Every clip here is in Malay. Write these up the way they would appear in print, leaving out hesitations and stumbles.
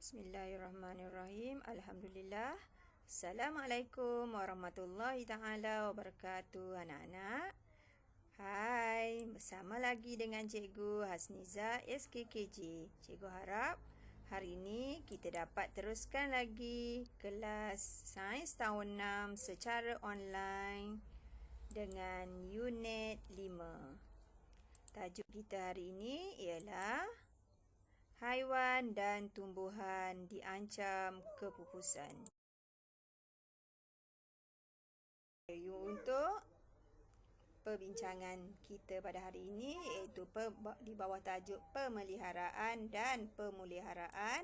Bismillahirrahmanirrahim. Alhamdulillah. Assalamualaikum warahmatullahi taala wabarakatuh anak-anak. Hai, bersama lagi dengan Cikgu Hasniza SKKJ. Cikgu harap hari ini kita dapat teruskan lagi kelas Sains tahun 6 secara online dengan unit 5. Tajuk kita hari ini ialah haiwan dan tumbuhan diancam kepupusan. Untuk perbincangan kita pada hari ini iaitu di bawah tajuk pemeliharaan dan pemuliharaan.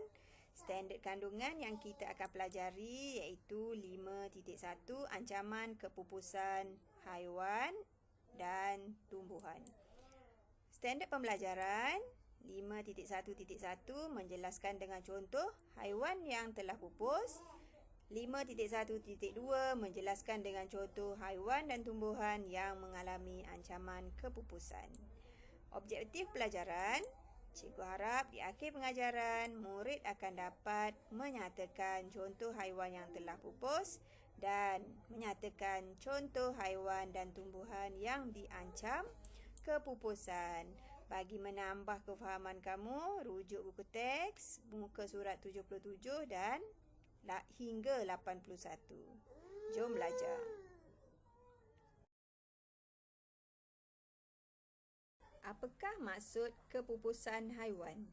Standard kandungan yang kita akan pelajari iaitu 5.1 ancaman kepupusan haiwan dan tumbuhan. Standard pembelajaran 5.1.1 menjelaskan dengan contoh haiwan yang telah pupus. 5.1.2 menjelaskan dengan contoh haiwan dan tumbuhan yang mengalami ancaman kepupusan. Objektif pelajaran, cikgu harap di akhir pengajaran murid akan dapat menyatakan contoh haiwan yang telah pupus dan menyatakan contoh haiwan dan tumbuhan yang diancam kepupusan. Bagi menambah kefahaman kamu, rujuk buku teks muka surat 77 dan hingga 81. Jom belajar. Apakah maksud kepupusan haiwan?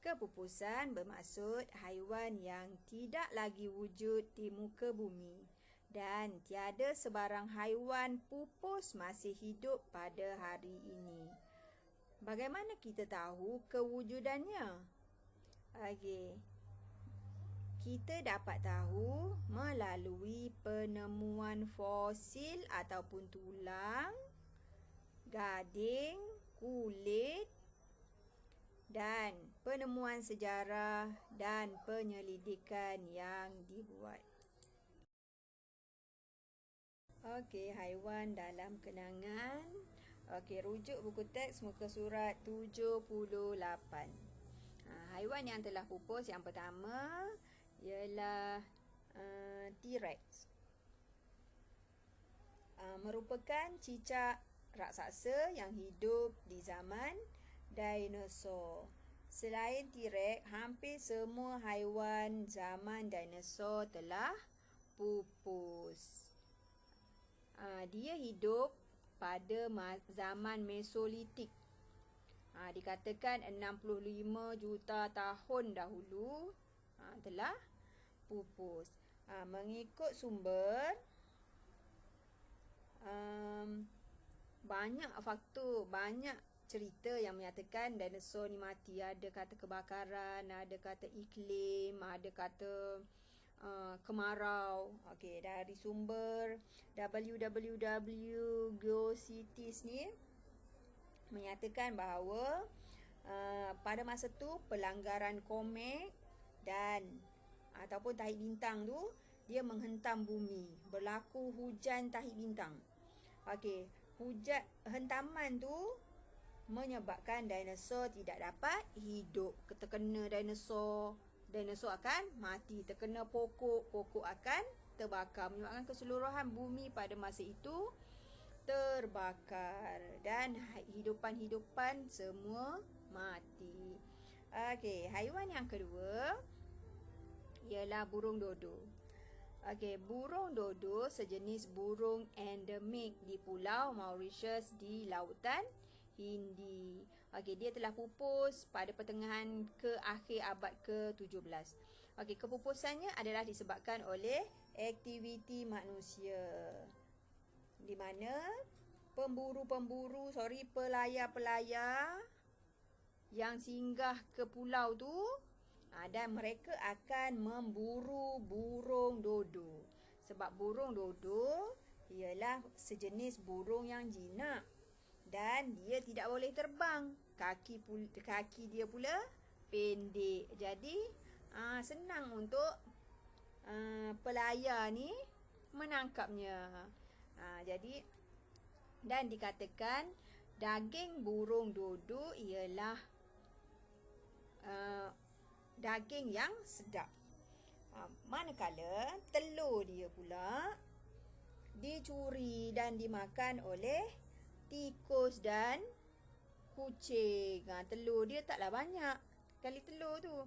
Kepupusan bermaksud haiwan yang tidak lagi wujud di muka bumi dan tiada sebarang haiwan pupus masih hidup pada hari ini. Bagaimana kita tahu kewujudannya? Okey. Kita dapat tahu melalui penemuan fosil ataupun tulang, gading, kulit dan penemuan sejarah dan penyelidikan yang dibuat. Okey, haiwan dalam kenangan. Okey, rujuk buku teks muka surat 78. Haiwan yang telah pupus yang pertama ialah T-Rex. Merupakan cicak raksasa yang hidup di zaman dinosaur. Selain T-Rex, hampir semua haiwan zaman dinosaur telah pupus. Dia hidup pada zaman Mesolitik. Dikatakan 65 juta tahun dahulu telah pupus. Mengikut sumber, banyak faktor, banyak cerita yang menyatakan dinosaur ni mati. Ada kata kebakaran, ada kata iklim, ada kata kemarau. Okey, dari sumber www.geocities ni menyatakan bahawa pada masa tu pelanggaran komet dan ataupun tahi bintang tu dia menghentam bumi, berlaku hujan tahi bintang. Okey, hentaman tu menyebabkan dinosaur tidak dapat hidup. Terkena dinosaur akan mati. Terkena pokok akan terbakar, menyebabkan keseluruhan bumi pada masa itu terbakar dan hidupan semua mati. Okey, haiwan yang kedua ialah burung dodo. Okey, burung dodo sejenis burung endemik di Pulau Mauritius di Lautan Hindi. Okey, dia telah pupus pada pertengahan ke akhir abad ke-17. Okey, kepupusannya adalah disebabkan oleh aktiviti manusia, di mana pelayar-pelayar yang singgah ke pulau tu dan mereka akan memburu burung dodo. Sebab burung dodo ialah sejenis burung yang jinak dan dia tidak boleh terbang. Kaki dia pula pendek. Jadi senang untuk pelayar ni menangkapnya. Jadi dan dikatakan daging burung dodo ialah daging yang sedap. Manakala telur dia pula dicuri dan dimakan oleh tikus dan kucing. Telur dia taklah banyak kali telur tu.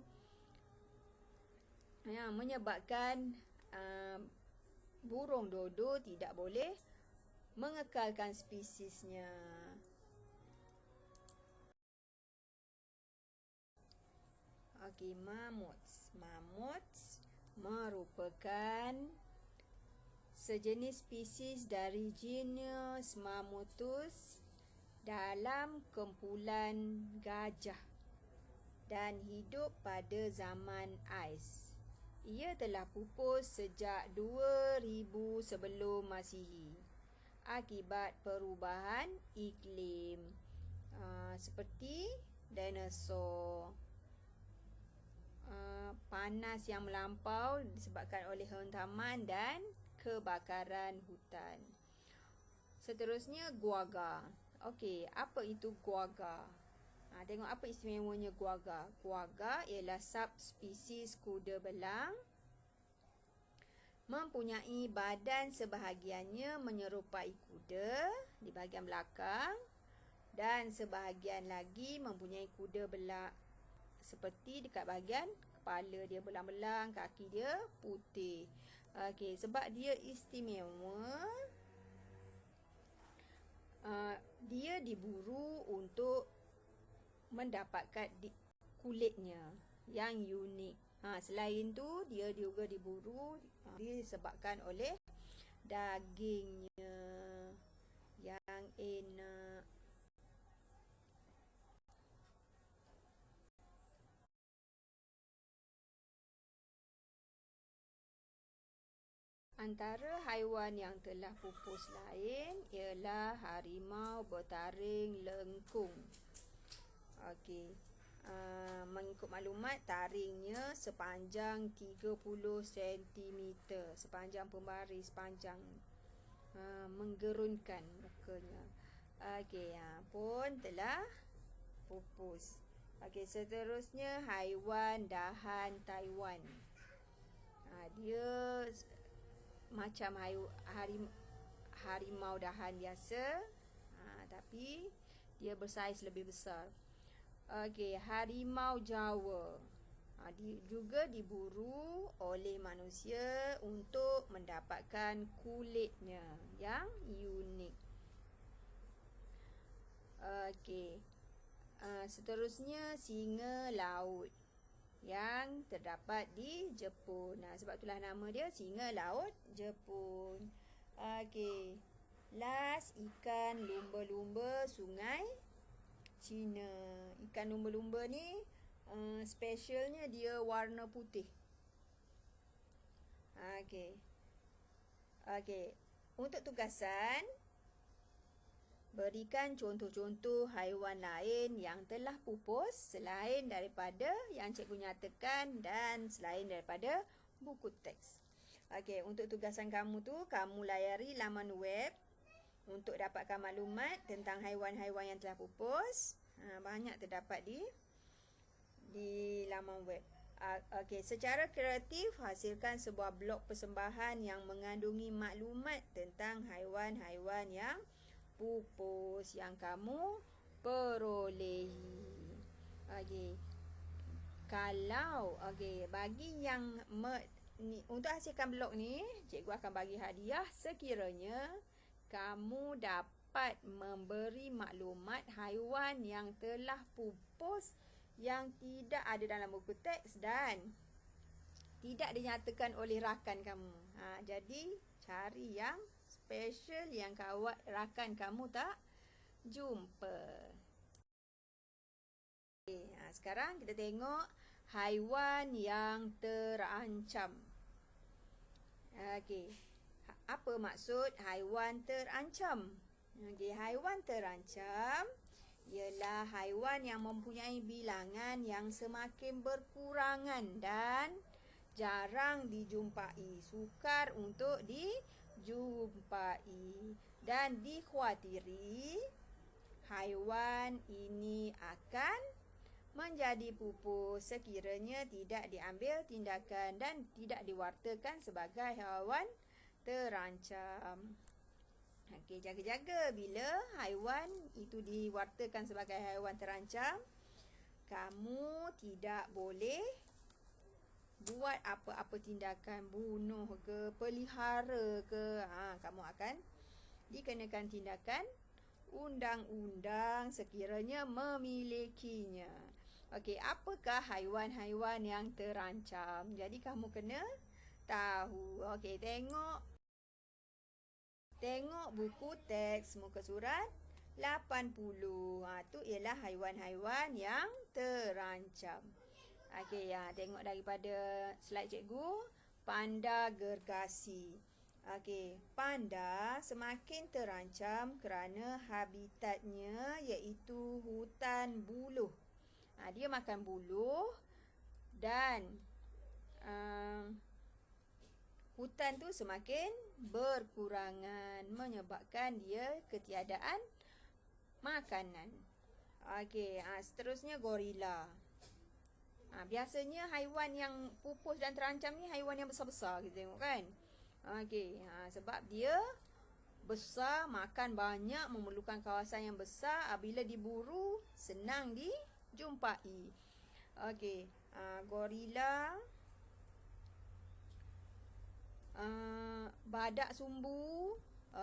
Menyebabkan burung dodo tidak boleh mengekalkan spesiesnya. Okey, mamuts. Mamuts merupakan sejenis spesies dari genus Mammuthus dalam kumpulan gajah dan hidup pada zaman ais. Ia telah pupus sejak 2000 sebelum Masihi akibat perubahan iklim seperti dinosaur, panas yang melampau disebabkan oleh hentaman dan kebakaran hutan. Seterusnya, guaga. Okey, apa itu guaga? Tengok apa istimewanya guaga. Guaga ialah subspesies kuda belang. Mempunyai badan sebahagiannya menyerupai kuda di bahagian belakang dan sebahagian lagi mempunyai kuda belang seperti dekat bahagian kepala dia belang-belang, kaki dia putih. Okey, sebab dia istimewa, dia diburu untuk mendapatkan kulitnya yang unik. Selain tu, dia juga diburu disebabkan oleh dagingnya yang enak. Antara haiwan yang telah pupus lain ialah harimau bertaring lengkung. Okey, mengikut maklumat, taringnya sepanjang 30 cm, sepanjang pembaris panjang, menggerunkan mukanya. Okey, pun telah pupus. Okey, seterusnya haiwan dahan Taiwan. Dia macam harimau dahan biasa, tapi dia bersaiz lebih besar. Okey, harimau Jawa. Dia juga diburu oleh manusia untuk mendapatkan kulitnya yang unik. Okey, seterusnya singa laut yang terdapat di Jepun. Sebab itulah nama dia singa laut Jepun. Okey, last, ikan lumba-lumba sungai Cina. Ikan lumba-lumba ni specialnya dia warna putih. Okey. Untuk tugasan, berikan contoh-contoh haiwan lain yang telah pupus selain daripada yang cikgu nyatakan dan selain daripada buku teks. Okey, untuk tugasan kamu tu, kamu layari laman web untuk dapatkan maklumat tentang haiwan-haiwan yang telah pupus. Banyak terdapat di laman web. Okey, secara kreatif hasilkan sebuah blog persembahan yang mengandungi maklumat tentang haiwan-haiwan yang pupus yang kamu perolehi. Okey. Bagi yang untuk hasilkan blog ni, cikgu akan bagi hadiah sekiranya kamu dapat memberi maklumat haiwan yang telah pupus yang tidak ada dalam buku teks dan tidak dinyatakan oleh rakan kamu. Jadi cari yang special yang rakan kamu tak jumpa. Sekarang kita tengok haiwan yang terancam. Apa maksud haiwan terancam? Haiwan terancam ialah haiwan yang mempunyai bilangan yang semakin berkurangan dan jarang dijumpai, sukar untuk dijumpai dan dikhawatiri haiwan ini akan menjadi pupus sekiranya tidak diambil tindakan dan tidak diwartakan sebagai haiwan terancam. Okey, jaga-jaga bila haiwan itu diwartakan sebagai haiwan terancam. Kamu tidak boleh buat apa-apa tindakan, bunuh ke, pelihara ke. Kamu akan dikenakan tindakan undang-undang sekiranya memilikinya. Okey, apakah haiwan-haiwan yang terancam? Jadi kamu kena tahu. Okey, tengok buku teks muka surat 80. Tu ialah haiwan-haiwan yang terancam. Okey, tengok daripada slide cikgu, panda gergasi. Okey, panda semakin terancam kerana habitatnya iaitu hutan buluh. Dia makan buluh dan hutan tu semakin berkurangan menyebabkan dia ketiadaan makanan. Okey, seterusnya gorila. Biasanya haiwan yang pupus dan terancam ni haiwan yang besar-besar, kita tengok kan. Okey, sebab dia besar, makan banyak, memerlukan kawasan yang besar. Bila diburu, senang dijumpai. Okey, gorila, badak sumbu.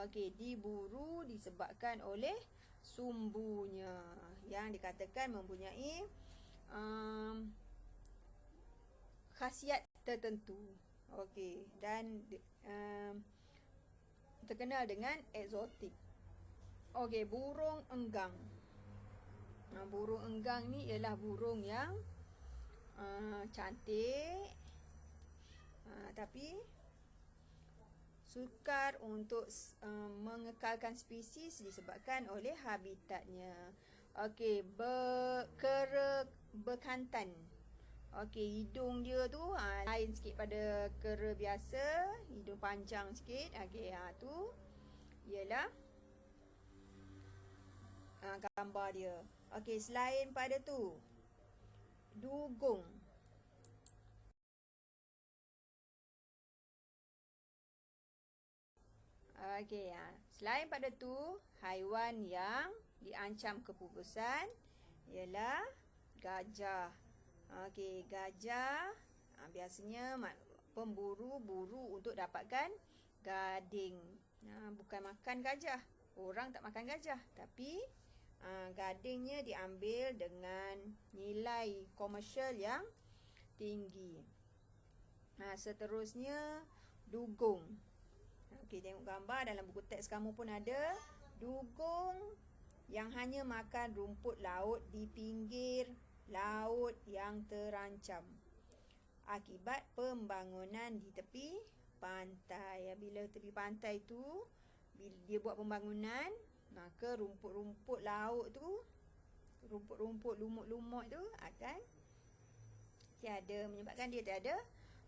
Okey, diburu disebabkan oleh sumbunya yang dikatakan mempunyai khasiat tertentu. Okey, dan terkenal dengan eksotik. Okey, burung enggang. Burung enggang ni ialah burung yang cantik, tapi sukar untuk mengekalkan spesies disebabkan oleh habitatnya. Okey, kera bekantan. Okey, hidung dia tu lain sikit pada kera biasa, hidung panjang sikit. Okey, tu ialah gambar dia. Okey, selain pada tu, dugong. Okey, selain pada tu, haiwan yang diancam kepupusan ialah gajah. Okey, gajah biasanya pemburu buru untuk dapatkan gading. Bukan makan gajah. Orang tak makan gajah, tapi gadingnya diambil dengan nilai komersial yang tinggi. Seterusnya, dugong. Okey, tengok gambar dalam buku teks kamu pun ada. Dugong yang hanya makan rumput laut di pinggir laut yang terancam akibat pembangunan di tepi pantai. Bila tepi pantai tu, bila dia buat pembangunan, maka rumput-rumput laut tu, rumput-rumput lumut-lumut tu akan tiada, menyebabkan dia tiada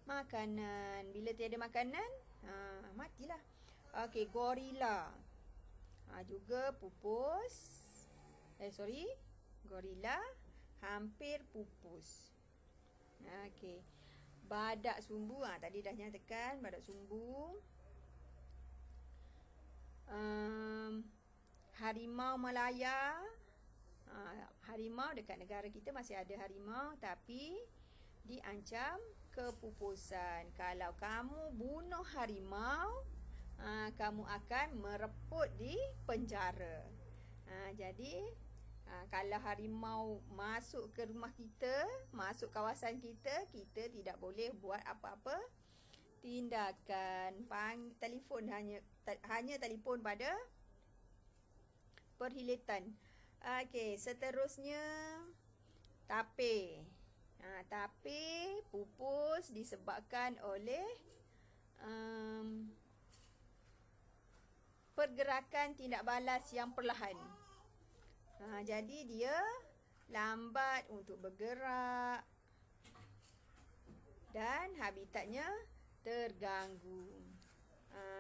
makanan. Bila tiada makanan, matilah. Okey, gorila. Juga pupus. Gorila hampir pupus. Okey. Badak sumbu, tadi dah nyatakan badak sumbu. Harimau Malaya. Harimau dekat negara kita masih ada harimau, tapi diancam kepupusan. Kalau kamu bunuh harimau, kamu akan mereput di penjara. Jadi kalau harimau masuk ke rumah kita, masuk kawasan kita, kita tidak boleh buat apa-apa tindakan. Telefon hanya telefon pada perhilatan. Okey, seterusnya tapir. Tapir pupus disebabkan oleh pergerakan tindak balas yang perlahan. Jadi dia lambat untuk bergerak dan habitatnya terganggu.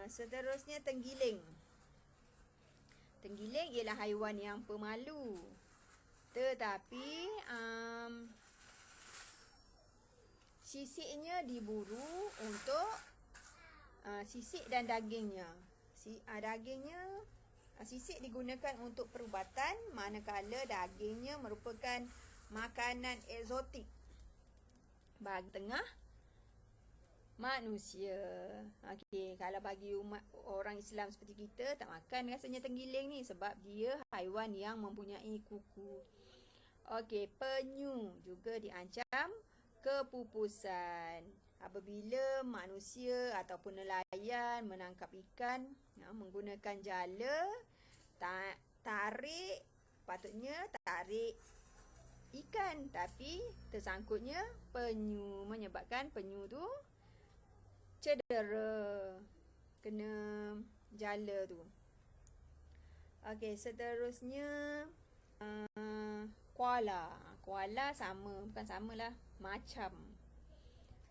Seterusnya, tenggiling. Tenggiling ialah haiwan yang pemalu. Tetapi sisiknya diburu untuk sisik dan dagingnya. Sisik digunakan untuk perubatan, manakala dagingnya merupakan makanan eksotik bagi tengah manusia. Okey, kalau bagi umat orang Islam seperti kita, tak makan rasanya tenggiling ni sebab dia haiwan yang mempunyai kuku. Okey, penyu juga diancam kepupusan apabila manusia ataupun nelayan menangkap ikan menggunakan jala, patutnya tarik ikan, tapi tersangkutnya penyu, menyebabkan penyu tu cedera kena jala tu. Okey, seterusnya koala sama, bukan samalah,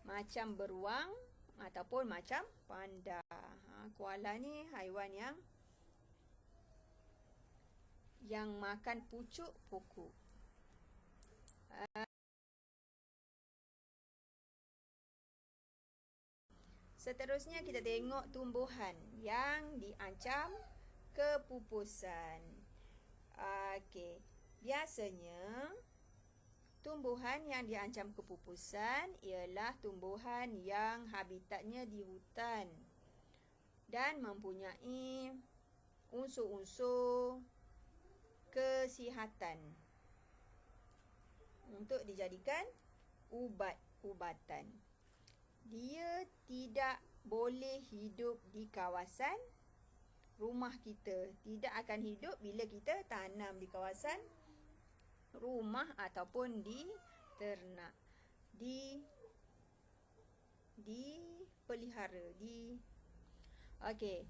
macam beruang ataupun macam panda. Koala ni haiwan yang makan pucuk pokok. Seterusnya kita tengok tumbuhan yang diancam kepupusan. Okey, biasanya tumbuhan yang diancam kepupusan ialah tumbuhan yang habitatnya di hutan dan mempunyai unsur-unsur kesihatan untuk dijadikan ubat-ubatan. Dia tidak boleh hidup di kawasan rumah kita. Tidak akan hidup bila kita tanam di kawasan rumah ataupun di ternak. Dipelihara. Okey.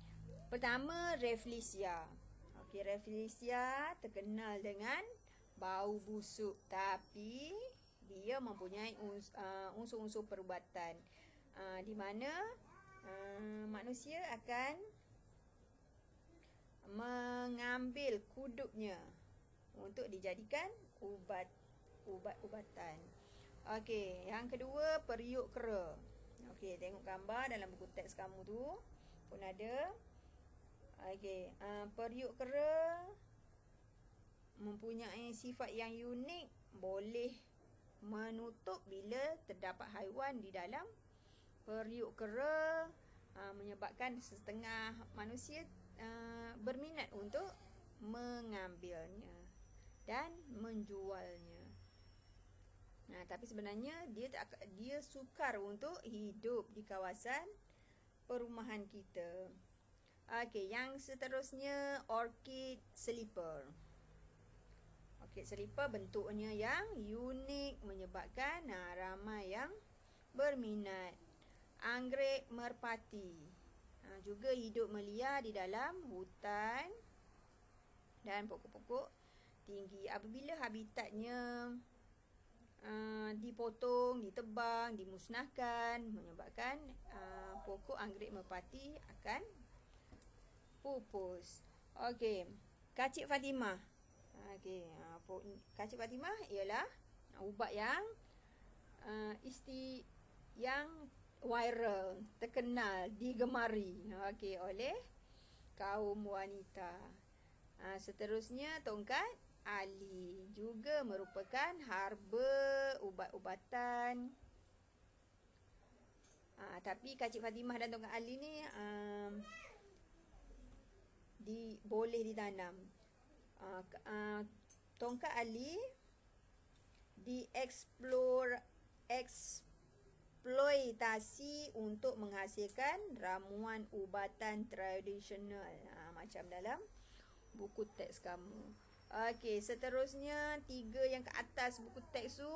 Pertama, Rafflesia. Okey, Rafflesia terkenal dengan bau busuk, tapi dia mempunyai unsur-unsur perubatan, di mana manusia akan mengambil kudupnya untuk dijadikan ubat-ubatan. Okey, yang kedua, periuk kera. Okey, tengok gambar dalam buku teks kamu tu pun ada. Okey, periuk kera mempunyai sifat yang unik, boleh menutup bila terdapat haiwan di dalam periuk kera, menyebabkan setengah manusia berminat untuk mengambilnya dan menjualnya. Tapi sebenarnya dia sukar untuk hidup di kawasan perumahan kita. Okey, yang seterusnya, orchid sleeper. Orchid sleeper bentuknya yang unik menyebabkan ramai yang berminat. Anggrek merpati juga hidup melia di dalam hutan dan pokok-pokok tinggi. Apabila habitatnya dipotong, ditebang, dimusnahkan, menyebabkan pokok anggrek merpati akan pupus. Okey, kacik Fatimah. Kacik Fatimah ialah ubat yang yang viral, terkenal, digemari oleh kaum wanita. Seterusnya, tongkat Ali juga merupakan herba ubat-ubatan. Tapi kacik Fatimah dan tongkat Ali ni boleh ditanam. Tongkat Ali eksploitasi untuk menghasilkan ramuan ubatan tradisional, macam dalam buku teks kamu. Okey, seterusnya 3 yang ke atas buku teks tu,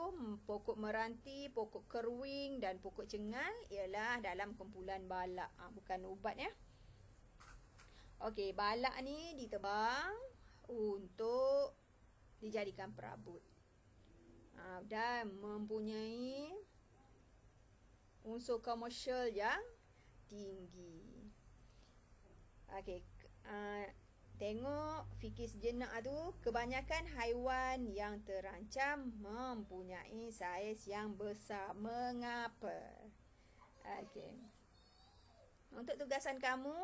pokok meranti, pokok keruing dan pokok cengal ialah dalam kumpulan balak, bukan ubat ya. Okey, balak ni ditebang untuk dijadikan perabot, dan mempunyai unsur komersial yang tinggi. Okey, Tengok fikir sejenak tu, kebanyakan haiwan yang terancam mempunyai saiz yang besar. Mengapa? Okey. Untuk tugasan kamu,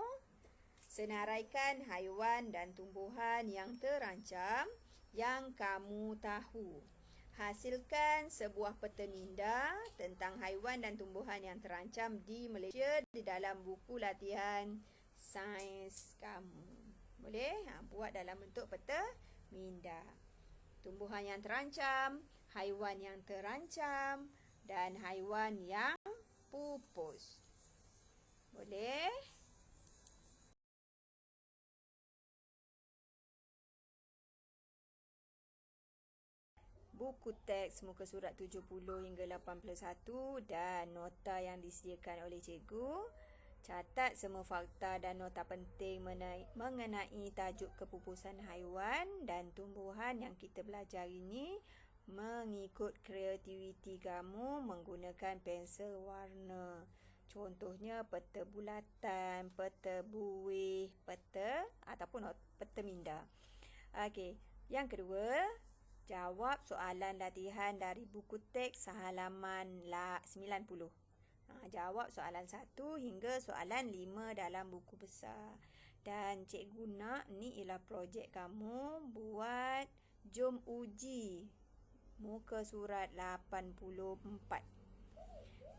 senaraikan haiwan dan tumbuhan yang terancam yang kamu tahu. Hasilkan sebuah peta minda tentang haiwan dan tumbuhan yang terancam di Malaysia di dalam buku latihan sains kamu. Boleh? Buat dalam bentuk peta minda. Tumbuhan yang terancam, haiwan yang terancam, dan haiwan yang pupus. Boleh? Buku teks muka surat 70 hingga 81 dan nota yang disediakan oleh cikgu. Catat semua fakta dan nota penting mengenai tajuk kepupusan haiwan dan tumbuhan yang kita belajar ini mengikut kreativiti kamu menggunakan pensel warna. Contohnya peta bulatan, peta buih, peta ataupun peta minda. Okey, yang kedua, jawab soalan latihan dari buku teks halaman 90. Jawab soalan 1 hingga soalan 5 dalam buku besar. Dan cikgu nak ni ialah projek kamu buat jom uji muka surat 84.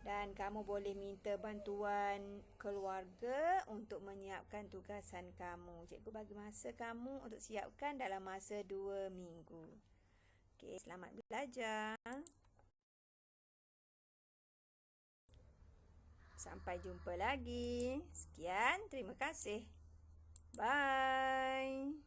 Dan kamu boleh minta bantuan keluarga untuk menyiapkan tugasan kamu. Cikgu bagi masa kamu untuk siapkan dalam masa 2 minggu. Okey, selamat belajar. Sampai jumpa lagi. Sekian, terima kasih. Bye.